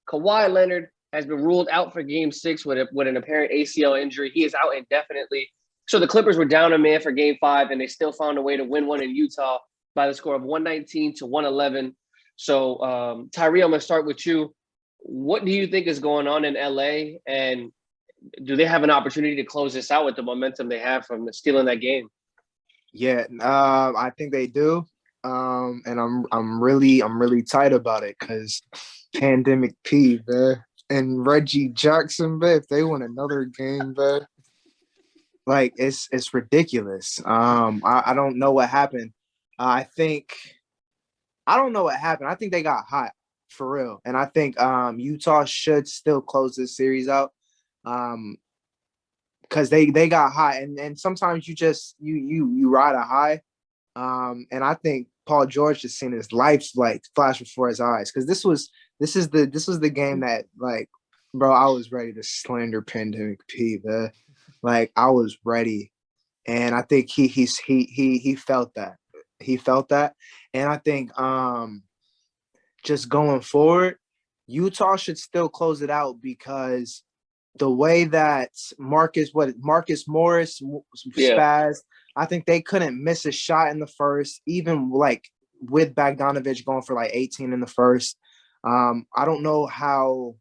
Kawhi Leonard has been ruled out for Game 6 with an apparent ACL injury. He is out indefinitely. So the Clippers were down a man for Game 5, and they still found a way to win one in Utah by the score of 119 to 111. So, Tyree, I'm going to start with you. What do you think is going on in LA, and do they have an opportunity to close this out with the momentum they have from stealing that game? Yeah, I think they do. And I'm really tight about it because Pandemic P, man, and Reggie Jackson, man, if they win another game, man, like it's ridiculous. I don't know what happened. I don't know what happened. I think they got hot for real, and I think Utah should still close this series out. Because they got hot, and sometimes you just you ride a high. And I think Paul George just seen his life like flash before his eyes because this was the game that like, bro, I was ready to slander Pandemic P, man. Like I was ready, and I think he felt that. He felt that, and I think just going forward, Utah should still close it out because the way that Marcus Morris spazzed, I think they couldn't miss a shot in the first, even like with Bogdanovich going for like 18 in the first. I don't know how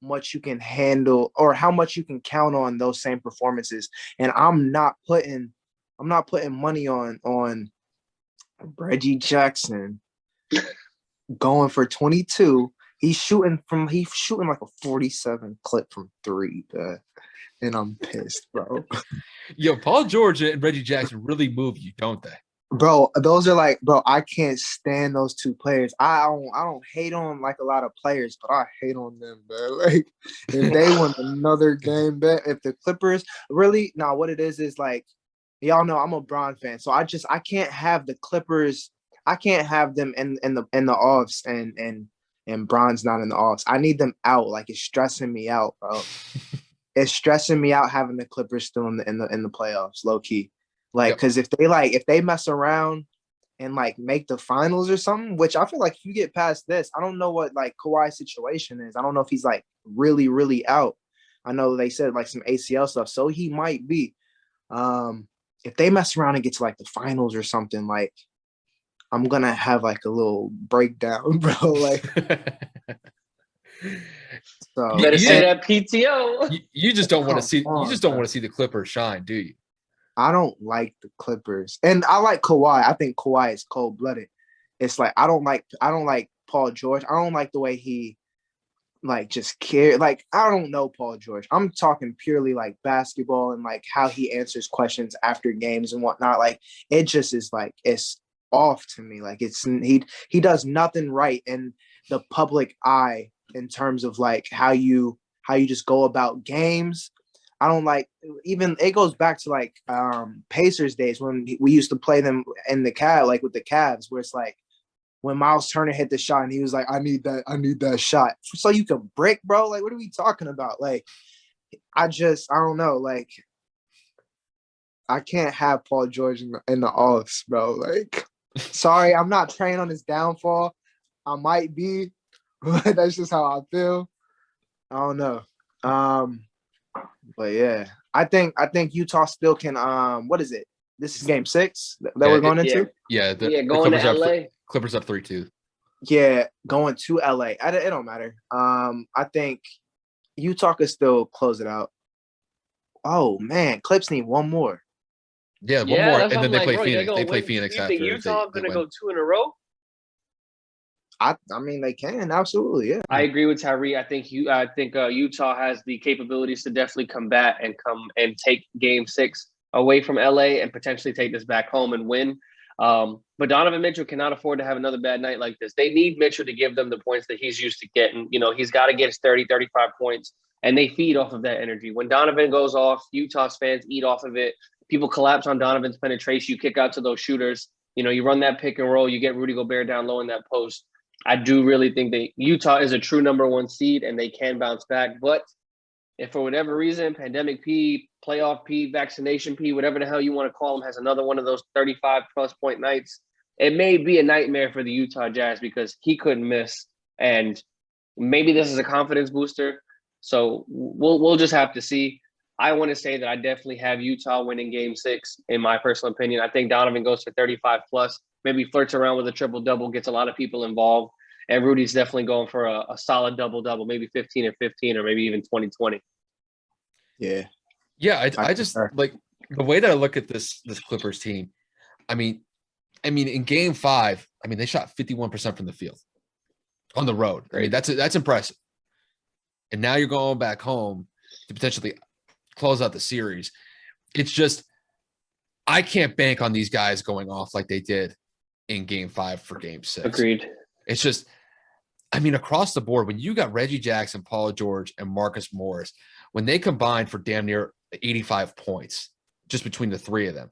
much you can handle or how much you can count on those same performances. And I'm not putting money on Reggie Jackson going for 22. He's shooting like a 47 clip from 3, and I'm pissed, bro. Yo, Paul George and Reggie Jackson really move you, don't they? Bro, those are like, bro, I can't stand those two players. I don't hate on like a lot of players, but I hate on them, bro. Like if they win another game, if the Clippers really what it is like, y'all know I'm a Bron fan, so I can't have the Clippers. I can't have them in the offs and Bron's not in the offs. I need them out. Like it's stressing me out, bro. It's stressing me out having the Clippers still in the playoffs, low key. Like, because if they mess around and like make the finals or something, which I feel like if you get past this, I don't know what like Kawhi's situation is. I don't know if he's like really, really out. I know they said like some ACL stuff, so he might be. If they mess around and get to like the finals or something, like I'm gonna have like a little breakdown, bro. Like, so better say that PTO. You just don't want to see. You just don't want to see the Clippers shine, do you? I don't like the Clippers, and I like Kawhi. I think Kawhi is cold blooded. It's like I don't like Paul George. I don't like the way he like just care. Like I don't know Paul George. I'm talking purely like basketball and like how he answers questions after games and whatnot. Like it just is like it's off to me. Like it's he does nothing right in the public eye in terms of like how you just go about games. I don't like even it goes back to like Pacers days when we used to play them in the Cavs, like with the Cavs, where it's like when Miles Turner hit the shot and he was like, I need that shot. So you can break, bro. Like, what are we talking about? Like, I don't know. Like, I can't have Paul George in the offs, bro. Like, sorry, I'm not praying on his downfall. I might be, but that's just how I feel. I don't know. But yeah, I think Utah still can. What is it? This is game 6 that we're going into. Yeah, going to LA. Clippers up 3-2. Yeah, going to LA. It don't matter. I think Utah could still close it out. Oh man, Clips need one more. Yeah, one more, and then they play Phoenix. They play Phoenix after. You think Utah going to go 2 in a row? I mean, they can absolutely. Yeah, I agree with Tyree. I think Utah has the capabilities to definitely combat and come and take Game 6 away from LA and potentially take this back home and win. But Donovan Mitchell cannot afford to have another bad night like this. They need Mitchell to give them the points that he's used to getting. You know, he's got to get his 30, 35 points, and they feed off of that energy. When Donovan goes off, Utah's fans eat off of it. People collapse on Donovan's penetration. You kick out to those shooters. You know, you run that pick and roll. You get Rudy Gobert down low in that post. I do really think that Utah is a true number 1 seed and they can bounce back. But if for whatever reason, Pandemic P, Playoff P, Vaccination P, whatever the hell you want to call him, has another one of those 35-plus point nights, it may be a nightmare for the Utah Jazz because he couldn't miss. And maybe this is a confidence booster. So we'll just have to see. I want to say that I definitely have Utah winning Game 6, in my personal opinion. I think Donovan goes for 35 plus, maybe flirts around with a triple double, gets a lot of people involved, and Rudy's definitely going for a solid double double, maybe 15 or 15, or maybe even 20-20. Yeah. Yeah, I just like the way that I look at this Clippers team. I mean, in Game 5, I mean they shot 51% from the field on the road. I mean that's impressive. And now you're going back home to potentially close out the series. It's just I can't bank on these guys going off like they did in Game 5 for Game 6. Agreed. It's just, I mean, across the board, when you got Reggie Jackson, Paul George, and Marcus Morris, when they combined for damn near 85 points just between the three of them,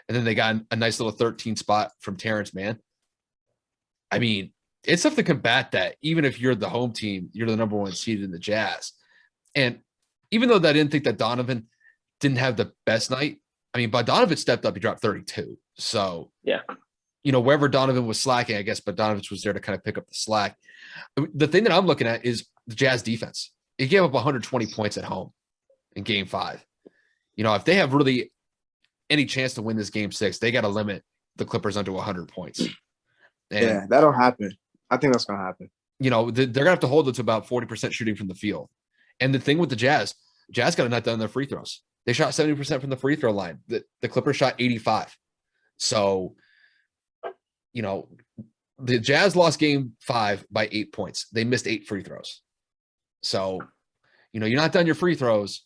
and then they got a nice little 13 spot from Terrence Mann. I mean, it's tough to combat that, even if you're the home team, you're the number one seed in the Jazz. And even though I didn't think that Donovan didn't have the best night, I mean, Bogdanovich stepped up. He dropped 32. So, yeah, wherever Donovan was slacking, I guess Bogdanovich was there to kind of pick up the slack. The thing that I'm looking at is the Jazz defense. It gave up 120 points at home in Game 5. If they have really any chance to win this Game 6, they got to limit the Clippers under 100 points. And, yeah, that'll happen. I think that's going to happen. They're going to have to hold it to about 40% shooting from the field. And the thing with the Jazz got to nut down their free throws. They shot 70% from the free throw line. The Clippers shot 85. So, the Jazz lost Game 5 by 8 points. They missed 8 free throws. So, you're not done your free throws.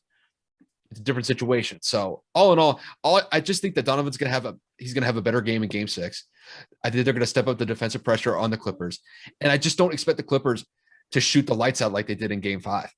It's a different situation. So, all in all, I just think that Donovan's going to have a better game in Game 6. I think they're going to step up the defensive pressure on the Clippers. And I just don't expect the Clippers to shoot the lights out like they did in Game 5.